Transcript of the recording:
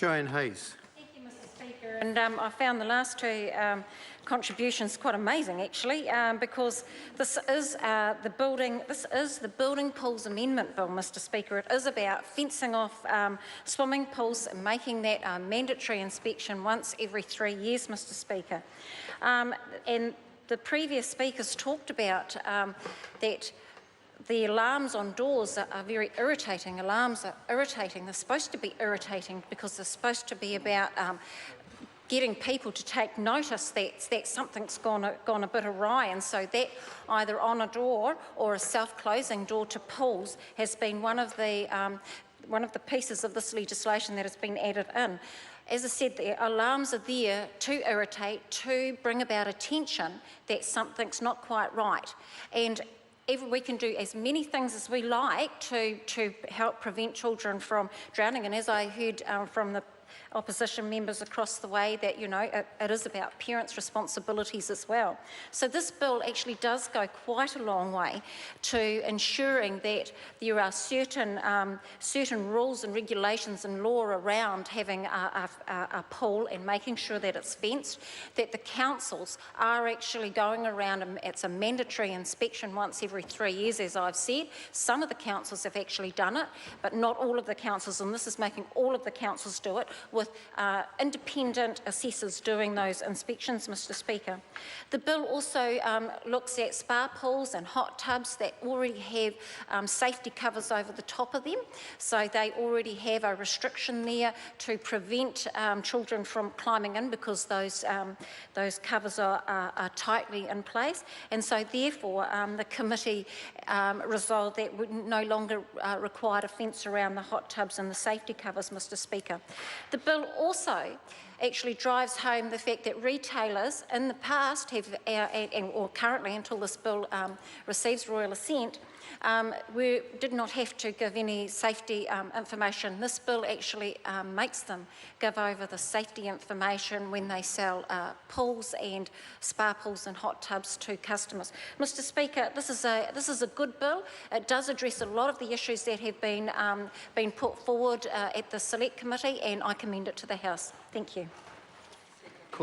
Joanne Hayes. Thank you, Mr. Speaker. And I found the last two contributions quite amazing, actually, because this is the Building Pools Amendment Bill, Mr. Speaker. It is about fencing off swimming pools and making that mandatory inspection once every 3 years, Mr. Speaker. And the previous speakers talked about that the alarms on doors are very irritating. Alarms are irritating. They're supposed to be irritating because they're supposed to be about getting people to take notice that something's gone a bit awry, and so that either on a door or a self-closing door to pools has been one of the pieces of this legislation that has been added in. As I said, the alarms are there to irritate, to bring about attention that something's not quite right. And we can do as many things as we like to help prevent children from drowning. And as I heard from the opposition members across the way, that, you know, it is about parents' responsibilities as well. So this bill actually does go quite a long way to ensuring that there are certain rules and regulations and law around having a pool and making sure that it's fenced, that the councils are actually going around, and it's a mandatory inspection once every 3 years, as I've said. Some of the councils have actually done it, but not all of the councils, and this is making all of the councils do it, with independent assessors doing those inspections, Mr. Speaker. The bill also looks at spa pools and hot tubs that already have safety covers over the top of them, so they already have a restriction there to prevent children from climbing in, because those covers are tightly in place. And so therefore the committee resolved that we no longer required a fence around the hot tubs and the safety covers, Mr. Speaker. The bill also actually drives home the fact that retailers in the past have, or currently until this bill receives royal assent, we did not have to give any safety information. This bill actually makes them give over the safety information when they sell pools and spa pools and hot tubs to customers. Mr. Speaker, this is a good bill. It does address a lot of the issues that have been put forward at the Select Committee, and I commend it to the House. Thank you.